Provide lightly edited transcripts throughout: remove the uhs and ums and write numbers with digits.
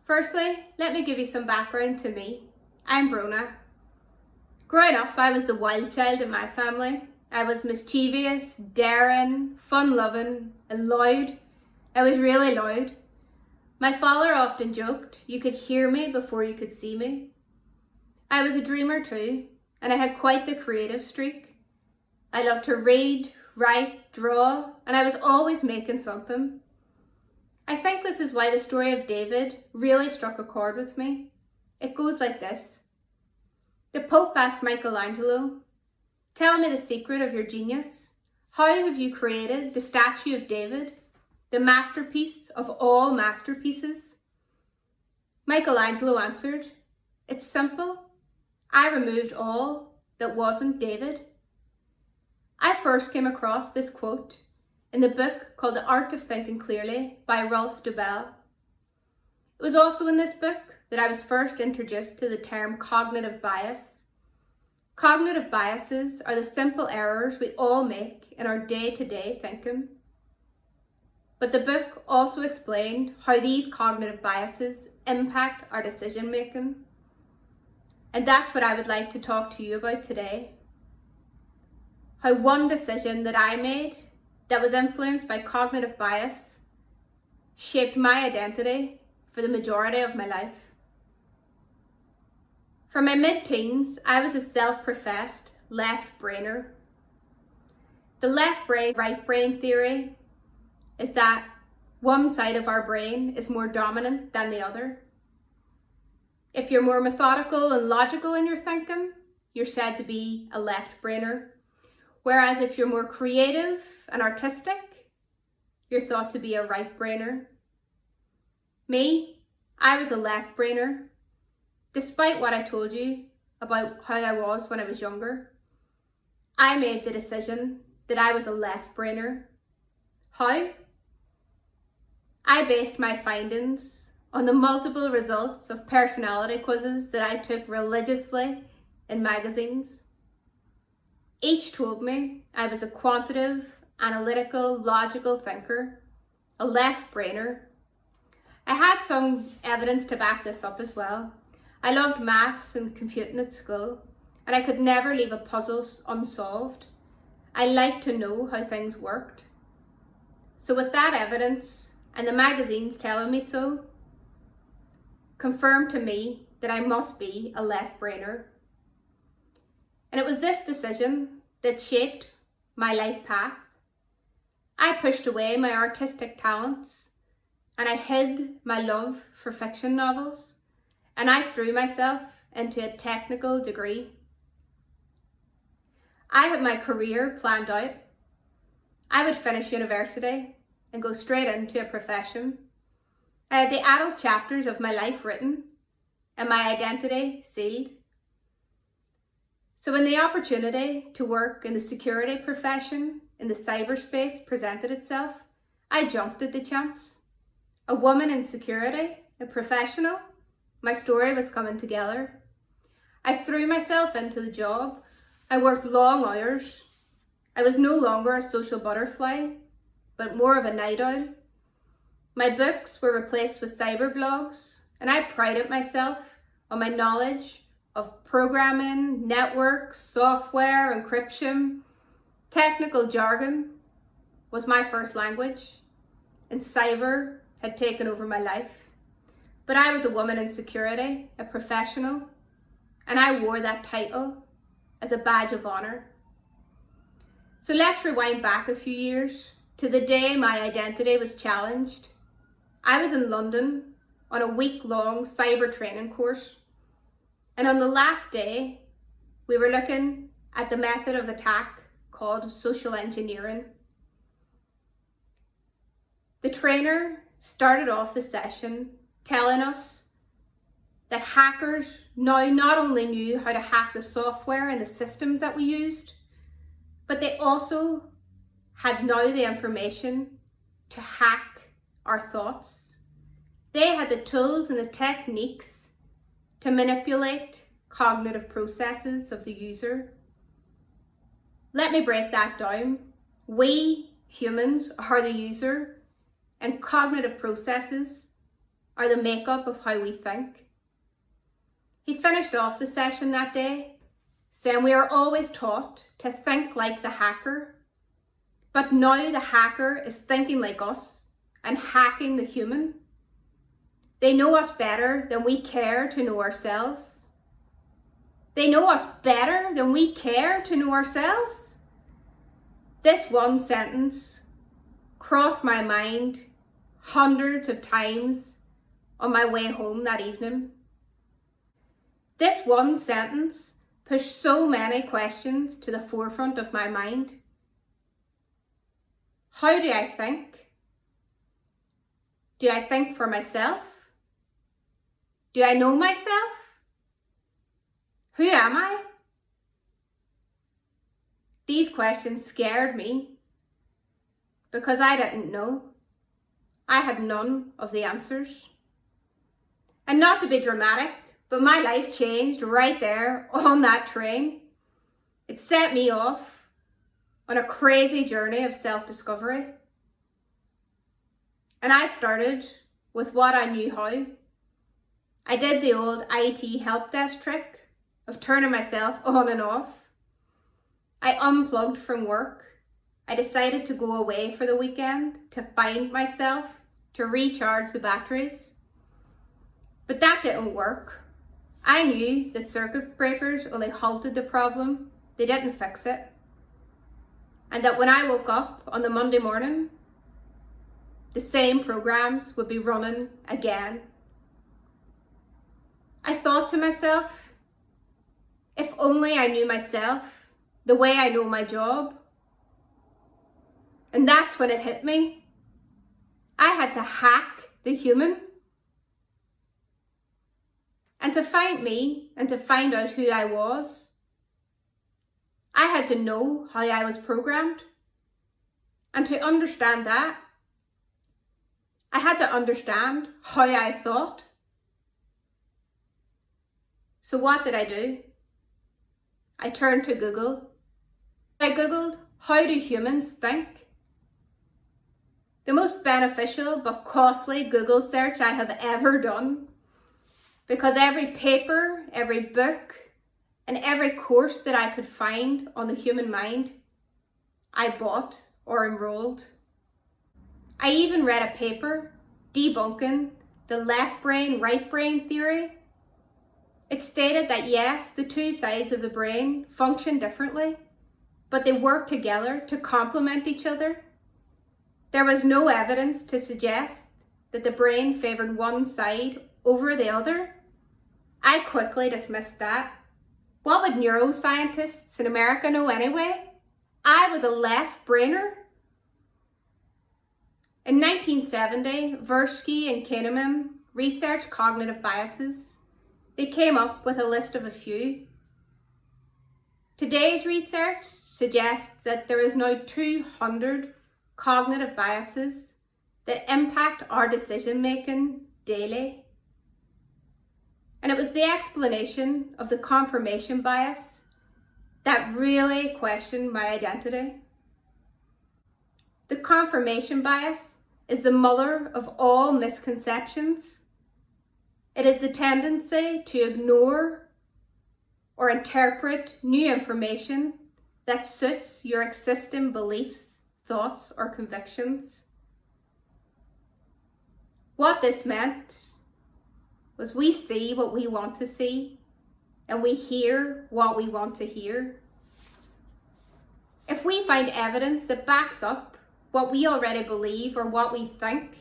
Firstly, let me give you some background to me. I'm Bronagh. Growing up, I was the wild child in my family. I was mischievous, daring, fun-loving, and loud. I was really loud. My father often joked, you could hear me before you could see me. I was a dreamer too, and I had quite the creative streak. I loved to read, write, draw, and I was always making something. I think this is why the story of David really struck a chord with me. It goes like this. The Pope asked Michelangelo, tell me the secret of your genius. How have you created the statue of David, the masterpiece of all masterpieces? Michelangelo answered, it's simple. I removed all that wasn't David. I first came across this quote in the book called The Art of Thinking Clearly by Rolf Dobell. It was also in this book that I was first introduced to the term cognitive bias. Cognitive biases are the simple errors we all make in our day-to-day thinking. But the book also explained how these cognitive biases impact our decision making. And that's what I would like to talk to you about today. How one decision that I made that was influenced by cognitive bias shaped my identity for the majority of my life. For my mid-teens, I was a self-professed left-brainer. The left brain, right brain theory is that one side of our brain is more dominant than the other. If you're more methodical and logical in your thinking, you're said to be a left-brainer. Whereas if you're more creative and artistic, you're thought to be a right-brainer. Me, I was a left-brainer. Despite what I told you about how I was when I was younger, I made the decision that I was a left-brainer. How? I based my findings on the multiple results of personality quizzes that I took religiously in magazines. Each told me I was a quantitative, analytical, logical thinker, a left-brainer. I had some evidence to back this up as well. I loved maths and computing at school, and I could never leave a puzzle unsolved. I liked to know how things worked. So with that evidence, and the magazines telling me so, confirmed to me that I must be a left-brainer. And it was this decision that shaped my life path. I pushed away my artistic talents and I hid my love for fiction novels, and I threw myself into a technical degree. I had my career planned out. I would finish university and go straight into a profession. I had the adult chapters of my life written and my identity sealed. So when the opportunity to work in the security profession in the cyberspace presented itself, I jumped at the chance. A woman in security, a professional, my story was coming together. I threw myself into the job. I worked long hours. I was no longer a social butterfly, but more of a night owl. My books were replaced with cyber blogs, and I prided myself on my knowledge of programming, networks, software, encryption. Technical jargon was my first language, and cyber had taken over my life. But I was a woman in security, a professional, and I wore that title as a badge of honor. So let's rewind back a few years to the day my identity was challenged. I was in London on a week-long cyber training course. And on the last day, we were looking at the method of attack called social engineering. The trainer started off the session telling us that hackers now not only knew how to hack the software and the systems that we used, but they also had now the information to hack our thoughts. They had the tools and the techniques to manipulate cognitive processes of the user. Let me break that down. We humans are the user, and cognitive processes are the makeup of how we think. He finished off the session that day saying we are always taught to think like the hacker, but now the hacker is thinking like us and hacking the human. They know us better than we care to know ourselves. They know us better than we care to know ourselves. This one sentence crossed my mind hundreds of times on my way home that evening. This one sentence pushed so many questions to the forefront of my mind. How do I think? Do I think for myself? Do I know myself? Who am I? These questions scared me because I didn't know. I had none of the answers. And not to be dramatic, but my life changed right there on that train. It set me off on a crazy journey of self-discovery. And I started with what I knew how. I did the old IT help desk trick of turning myself on and off. I unplugged from work. I decided to go away for the weekend to find myself, to recharge the batteries. But that didn't work. I knew that circuit breakers only halted the problem, they didn't fix it. And that when I woke up on the Monday morning, the same programs would be running again. I thought to myself, if only I knew myself the way I know my job. And that's when it hit me. I had to hack the human. And to find me and to find out who I was, I had to know how I was programmed. And to understand that, I had to understand how I thought. So what did I do? I turned to Google. I Googled, how do humans think? The most beneficial but costly Google search I have ever done. Because every paper, every book, and every course that I could find on the human mind, I bought or enrolled. I even read a paper debunking the left brain, right brain theory. It stated that yes, the two sides of the brain function differently, but they work together to complement each other. There was no evidence to suggest that the brain favored one side over the other. I quickly dismissed that. What would neuroscientists in America know anyway? I was a left brainer. In 1970, Tversky and Kahneman researched cognitive biases. They came up with a list of a few. Today's research suggests that there is now 200 cognitive biases that impact our decision making daily. And it was the explanation of the confirmation bias that really questioned my identity. The confirmation bias is the mother of all misconceptions. It is the tendency to ignore or interpret new information that suits your existing beliefs, thoughts, or convictions. What this meant was we see what we want to see and we hear what we want to hear. If we find evidence that backs up what we already believe or what we think,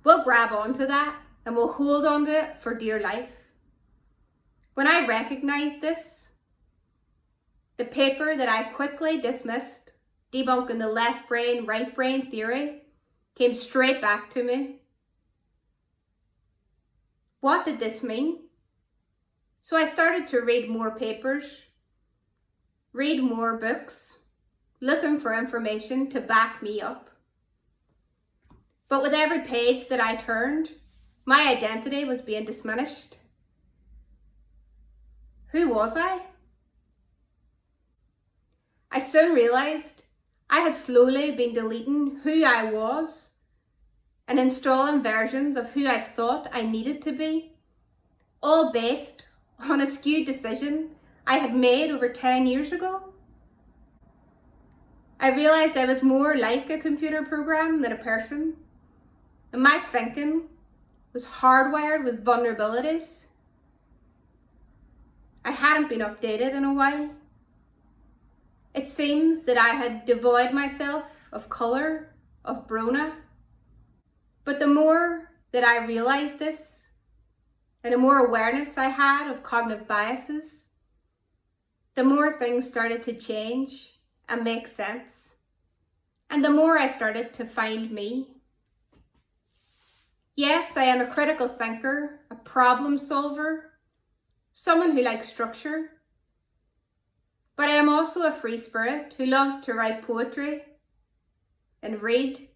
we'll grab onto that and we'll hold onto it for dear life. When I recognized this, the paper that I quickly dismissed, debunking the left brain, right brain theory, came straight back to me. What did this mean? So I started to read more papers, read more books, looking for information to back me up. But with every page that I turned, my identity was being diminished. Who was I? I soon realized I had slowly been deleting who I was and installing versions of who I thought I needed to be, all based on a skewed decision I had made over 10 years ago. I realized I was more like a computer program than a person, and my thinking was hardwired with vulnerabilities. I hadn't been updated in a while. It seems that I had devoid myself of colour, of Bronagh. But the more that I realised this, and the more awareness I had of cognitive biases, the more things started to change and make sense. And the more I started to find me. Yes, I am a critical thinker, a problem solver, someone who likes structure. But I am also a free spirit who loves to write poetry and read,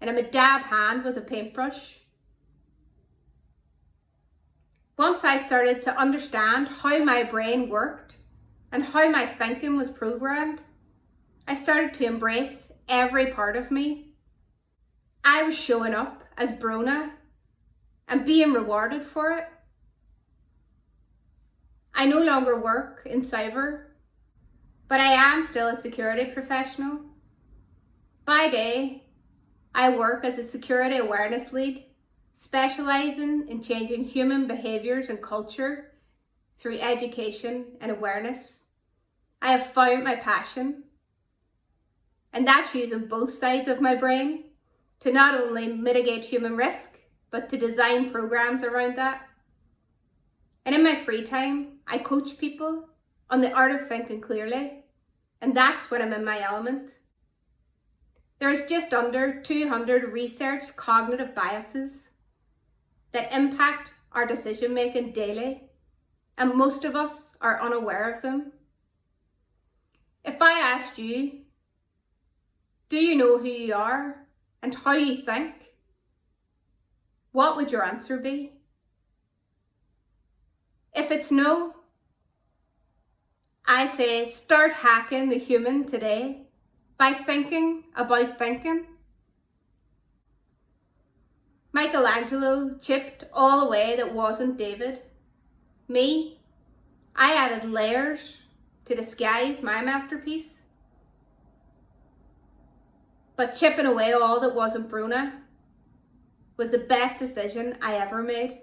and I'm a dab hand with a paintbrush. Once I started to understand how my brain worked and how my thinking was programmed, I started to embrace every part of me. I was showing up as Bronagh and being rewarded for it. I no longer work in cyber, but I am still a security professional. By day, I work as a security awareness lead, specialising in changing human behaviours and culture through education and awareness. I have found my passion, and that's using both sides of my brain to not only mitigate human risk, but to design programs around that. And in my free time, I coach people on the art of thinking clearly, and that's when I'm in my element. There's just under 200 researched cognitive biases that impact our decision making daily, and most of us are unaware of them. If I asked you, do you know who you are and how you think? What would your answer be? If it's no, I say start hacking the human today by thinking about thinking. Michelangelo chipped all away that wasn't David. Me, I added layers to disguise my masterpiece. But chipping away all that wasn't Bronagh was the best decision I ever made.